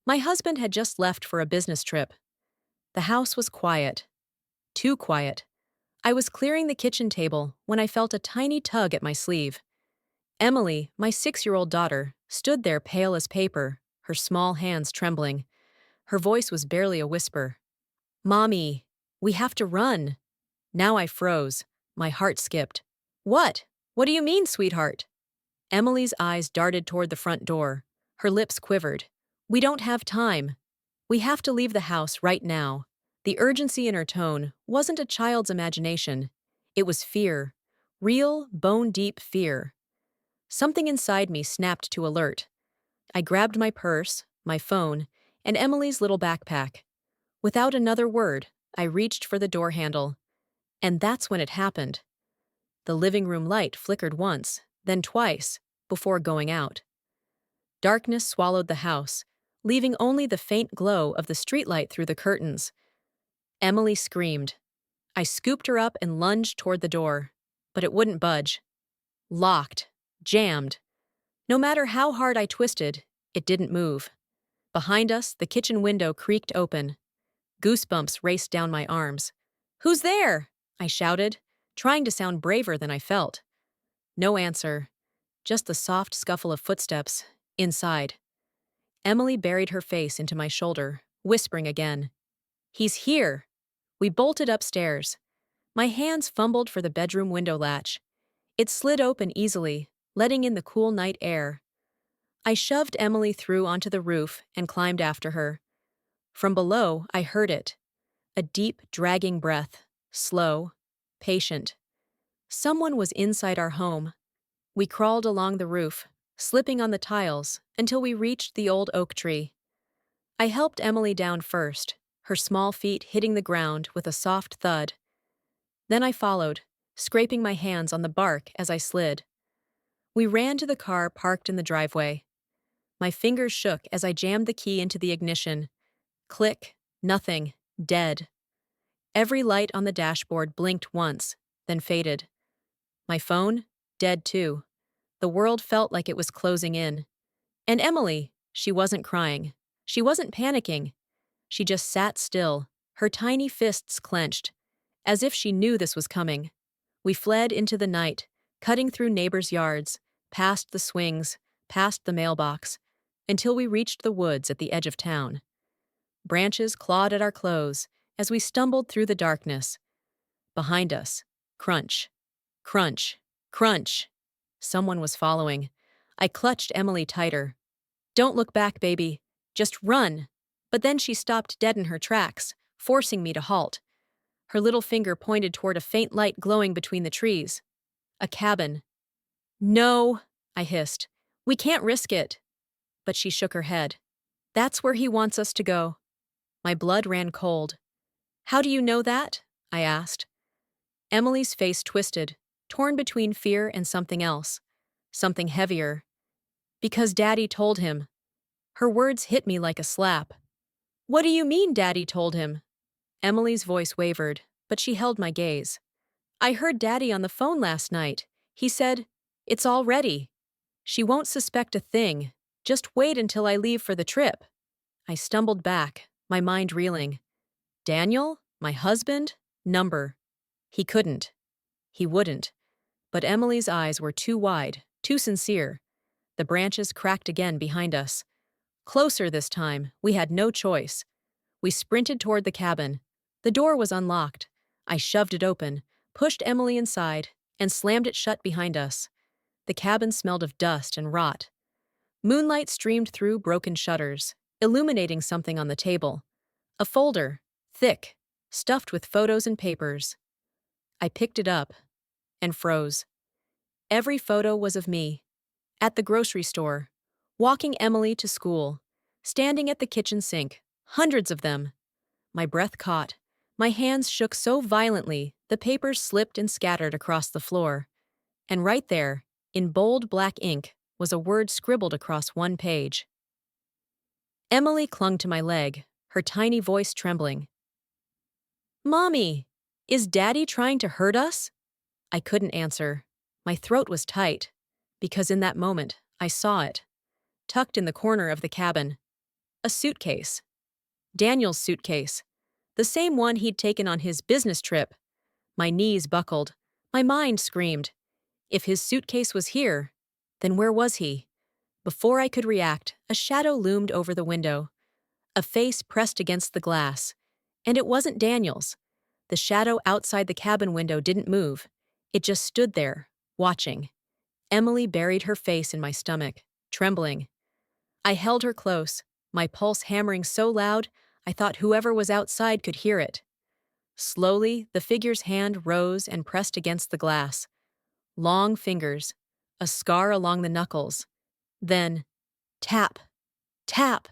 My husband had just left for a business trip. The house was quiet. Too quiet. I was clearing the kitchen table when I felt a tiny tug at my sleeve. Emily, my 6-year-old daughter, stood there pale as paper, her small hands trembling. Her voice was barely a whisper. "Mommy, we have to run." Now I froze. My heart skipped. "What? What do you mean, sweetheart?" Emily's eyes darted toward the front door. Her lips quivered. "We don't have time. We have to leave the house right now." The urgency in her tone wasn't a child's imagination. It was fear. Real, bone-deep fear. Something inside me snapped to alert. I grabbed my purse, my phone, and Emily's little backpack. Without another word, I reached for the door handle. And that's when it happened. The living room light flickered once, then twice, before going out. Darkness swallowed the house, leaving only the faint glow of the streetlight through the curtains. Emily screamed. I scooped her up and lunged toward the door, but it wouldn't budge. Locked. Jammed. No matter how hard I twisted, it didn't move. Behind us, the kitchen window creaked open. Goosebumps raced down my arms. "Who's there?" I shouted, trying to sound braver than I felt. No answer. Just the soft scuffle of footsteps, inside. Emily buried her face into my shoulder, whispering again. "He's here." We bolted upstairs. My hands fumbled for the bedroom window latch. It slid open easily, letting in the cool night air. I shoved Emily through onto the roof and climbed after her. From below, I heard it. A deep, dragging breath, slow, patient. Someone was inside our home. We crawled along the roof, slipping on the tiles, until we reached the old oak tree. I helped Emily down first, her small feet hitting the ground with a soft thud. Then I followed, scraping my hands on the bark as I slid. We ran to the car parked in the driveway. My fingers shook as I jammed the key into the ignition. Click, nothing, dead. Every light on the dashboard blinked once, then faded. My phone, dead too. The world felt like it was closing in. And Emily, she wasn't crying. She wasn't panicking. She just sat still, her tiny fists clenched, as if she knew this was coming. We fled into the night, cutting through neighbors' yards, past the swings, past the mailbox, until we reached the woods at the edge of town. Branches clawed at our clothes as we stumbled through the darkness. Behind us, crunch, crunch, crunch. Someone was following. I clutched Emily tighter. "Don't look back, baby. Just run." But then she stopped dead in her tracks, forcing me to halt. Her little finger pointed toward a faint light glowing between the trees. A cabin. "No," I hissed. "We can't risk it." But she shook her head. "That's where he wants us to go." My blood ran cold. "How do you know that?" I asked. Emily's face twisted, torn between fear and something else. Something heavier. "Because Daddy told him." Her words hit me like a slap. "What do you mean, Daddy told him?" Emily's voice wavered, but she held my gaze. "I heard Daddy on the phone last night. He said, 'It's all ready. She won't suspect a thing. Just wait until I leave for the trip.'" I stumbled back, my mind reeling. Daniel? My husband? Number. He couldn't. He wouldn't. But Emily's eyes were too wide, too sincere. The branches cracked again behind us. Closer this time, we had no choice. We sprinted toward the cabin. The door was unlocked. I shoved it open, pushed Emily inside, and slammed it shut behind us. The cabin smelled of dust and rot. Moonlight streamed through broken shutters, illuminating something on the table. A folder, thick, stuffed with photos and papers. I picked it up and froze. Every photo was of me. At the grocery store, walking Emily to school, standing at the kitchen sink, hundreds of them. My breath caught. My hands shook so violently, the papers slipped and scattered across the floor. And right there, in bold black ink, was a word scribbled across one page. Emily clung to my leg, her tiny voice trembling. "Mommy, is Daddy trying to hurt us?" I couldn't answer. My throat was tight, because in that moment, I saw it. Tucked in the corner of the cabin. A suitcase. Daniel's suitcase. The same one he'd taken on his business trip. My knees buckled. My mind screamed. If his suitcase was here, then where was he? Before I could react, a shadow loomed over the window. A face pressed against the glass. And it wasn't Daniel's. The shadow outside the cabin window didn't move. It just stood there, watching. Emily buried her face in my stomach, trembling. I held her close, my pulse hammering so loud I thought whoever was outside could hear it. Slowly, the figure's hand rose and pressed against the glass. Long fingers, a scar along the knuckles. Then, tap, tap,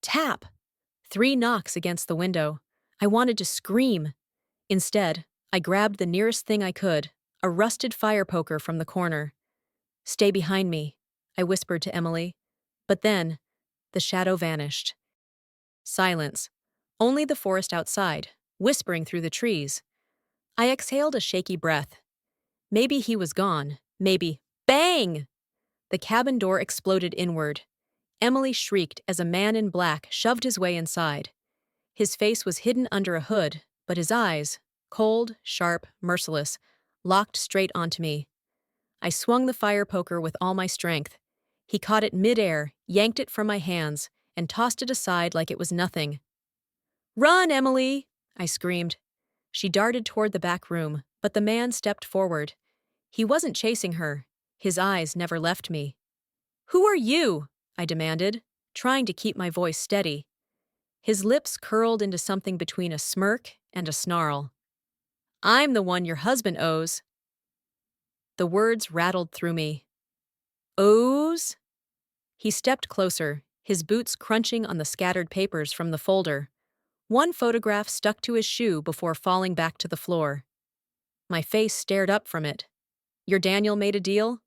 tap. 3 knocks against the window. I wanted to scream. Instead, I grabbed the nearest thing I could, a rusted fire poker from the corner. "Stay behind me," I whispered to Emily. But then, the shadow vanished. Silence. Only the forest outside, whispering through the trees. I exhaled a shaky breath. Maybe he was gone. Maybe— Bang! The cabin door exploded inward. Emily shrieked as a man in black shoved his way inside. His face was hidden under a hood, but his eyes, cold, sharp, merciless, locked straight onto me. I swung the fire poker with all my strength. He caught it midair, yanked it from my hands, and tossed it aside like it was nothing. "Run, Emily!" I screamed. She darted toward the back room, but the man stepped forward. He wasn't chasing her. His eyes never left me. "Who are you?" I demanded, trying to keep my voice steady. His lips curled into something between a smirk and a snarl. "I'm the one your husband owes." The words rattled through me. "Owes?" He stepped closer, his boots crunching on the scattered papers from the folder. One photograph stuck to his shoe before falling back to the floor. My face stared up from it. "Your Daniel made a deal?"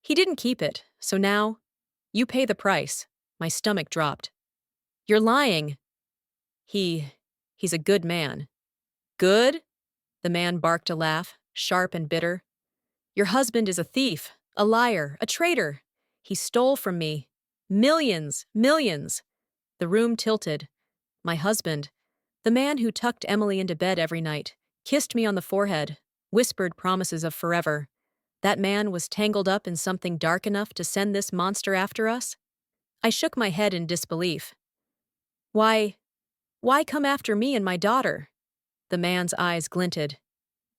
"He didn't keep it, so now, you pay the price." My stomach dropped. "You're lying." He's a good man." "Good?" The man barked a laugh, sharp and bitter. "Your husband is a thief, a liar, a traitor. He stole from me. Millions, millions." The room tilted. My husband, the man who tucked Emily into bed every night, kissed me on the forehead, whispered promises of forever. That man was tangled up in something dark enough to send this monster after us? I shook my head in disbelief. Why come after me and my daughter?" The man's eyes glinted.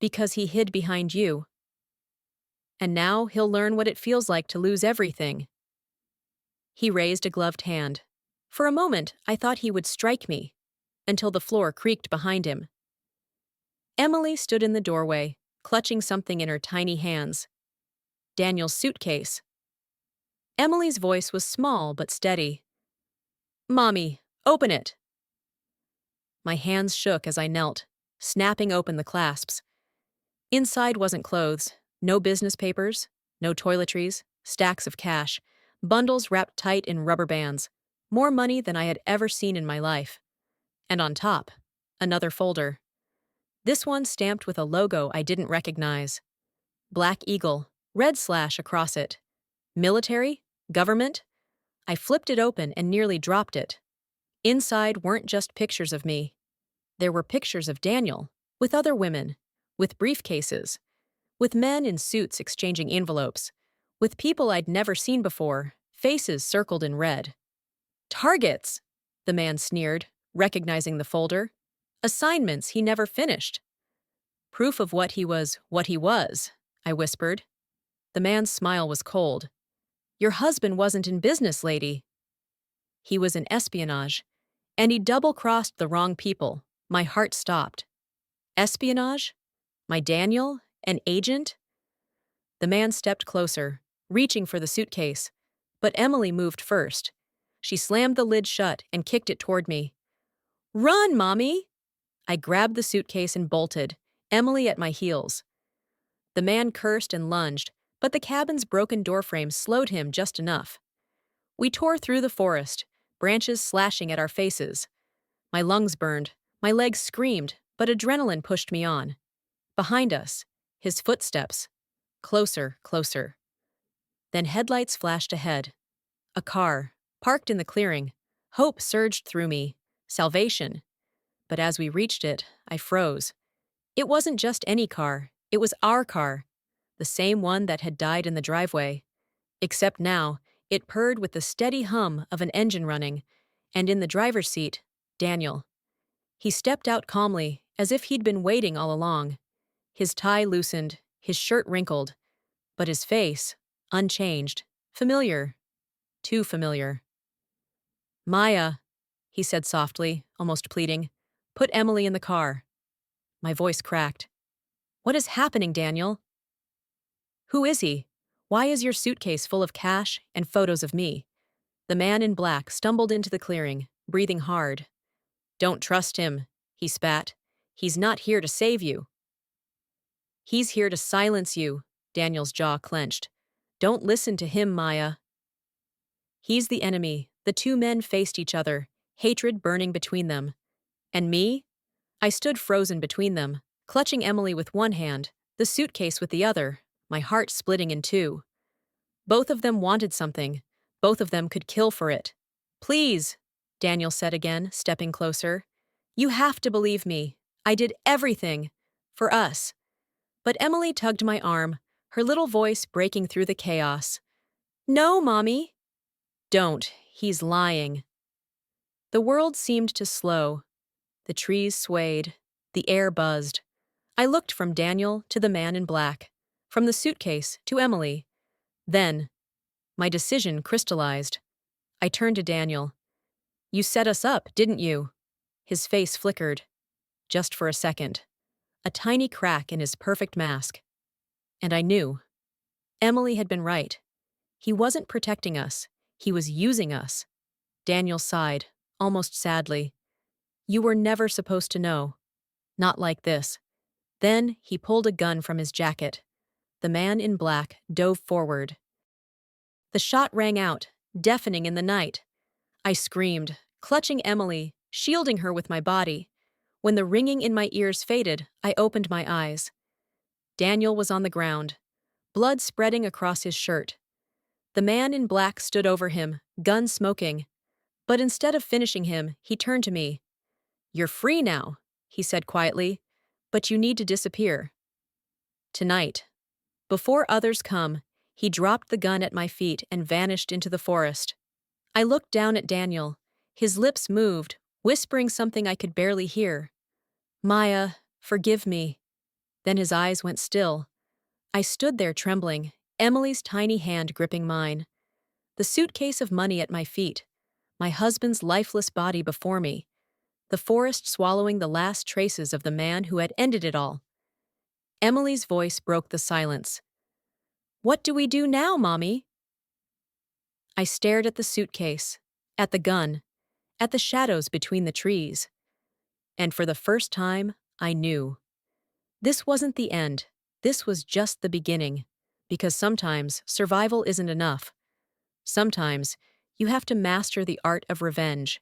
"Because he hid behind you. And now he'll learn what it feels like to lose everything." He raised a gloved hand. For a moment, I thought he would strike me, until the floor creaked behind him. Emily stood in the doorway, clutching something in her tiny hands. Daniel's suitcase. Emily's voice was small but steady. "Mommy, open it." My hands shook as I knelt, snapping open the clasps. Inside wasn't clothes, no business papers, no toiletries, stacks of cash, bundles wrapped tight in rubber bands, more money than I had ever seen in my life. And on top, another folder. This one stamped with a logo I didn't recognize. Black Eagle, red slash across it. Military? Government? I flipped it open and nearly dropped it. Inside weren't just pictures of me. There were pictures of Daniel, with other women, with briefcases, with men in suits exchanging envelopes, with people I'd never seen before, faces circled in red. "Targets!" the man sneered, recognizing the folder. "Assignments he never finished." "Proof of what he was, I whispered. The man's smile was cold. "Your husband wasn't in business, lady." "He was in espionage. And he double-crossed the wrong people." My heart stopped. Espionage? My Daniel? An agent? The man stepped closer, reaching for the suitcase. But Emily moved first. She slammed the lid shut and kicked it toward me. "Run, Mommy!" I grabbed the suitcase and bolted, Emily at my heels. The man cursed and lunged, but the cabin's broken doorframe slowed him just enough. We tore through the forest, branches slashing at our faces. My lungs burned, my legs screamed, but adrenaline pushed me on. Behind us, his footsteps. Closer, closer. Then headlights flashed ahead. A car, parked in the clearing. Hope surged through me. Salvation. But as we reached it, I froze. It wasn't just any car, it was our car. The same one that had died in the driveway. Except now, it purred with the steady hum of an engine running, and in the driver's seat, Daniel. He stepped out calmly, as if he'd been waiting all along. His tie loosened, his shirt wrinkled, but his face, unchanged, familiar, too familiar. Maya, he said softly, almost pleading, put Emily in the car. My voice cracked. What is happening, Daniel? Who is he? Why is your suitcase full of cash and photos of me? The man in black stumbled into the clearing, breathing hard. Don't trust him, he spat. He's not here to save you. He's here to silence you, Daniel's jaw clenched. Don't listen to him, Maya. He's the enemy. The two men faced each other, hatred burning between them. And me? I stood frozen between them, clutching Emily with one hand, the suitcase with the other, my heart splitting in two. Both of them wanted something. Both of them could kill for it. Please, Daniel said again, stepping closer. You have to believe me. I did everything. For us. But Emily tugged my arm, her little voice breaking through the chaos. No, Mommy. Don't. He's lying. The world seemed to slow. The trees swayed. The air buzzed. I looked from Daniel to the man in black, from the suitcase to Emily. Then, my decision crystallized. I turned to Daniel. You set us up, didn't you? His face flickered. Just for a second. A tiny crack in his perfect mask. And I knew. Emily had been right. He wasn't protecting us. He was using us. Daniel sighed, almost sadly. You were never supposed to know. Not like this. Then he pulled a gun from his jacket. The man in black dove forward. The shot rang out, deafening in the night. I screamed, clutching Emily, shielding her with my body. When the ringing in my ears faded, I opened my eyes. Daniel was on the ground, blood spreading across his shirt. The man in black stood over him, gun smoking. But instead of finishing him, he turned to me. You're free now, he said quietly, but you need to disappear. Tonight. Before others come, he dropped the gun at my feet and vanished into the forest. I looked down at Daniel. His lips moved, whispering something I could barely hear. Maya, forgive me. Then his eyes went still. I stood there trembling, Emily's tiny hand gripping mine. The suitcase of money at my feet. My husband's lifeless body before me. The forest swallowing the last traces of the man who had ended it all. Emily's voice broke the silence. What do we do now, Mommy? I stared at the suitcase, at the gun, at the shadows between the trees. And for the first time, I knew. This wasn't the end. This was just the beginning. Because sometimes survival isn't enough. Sometimes you have to master the art of revenge.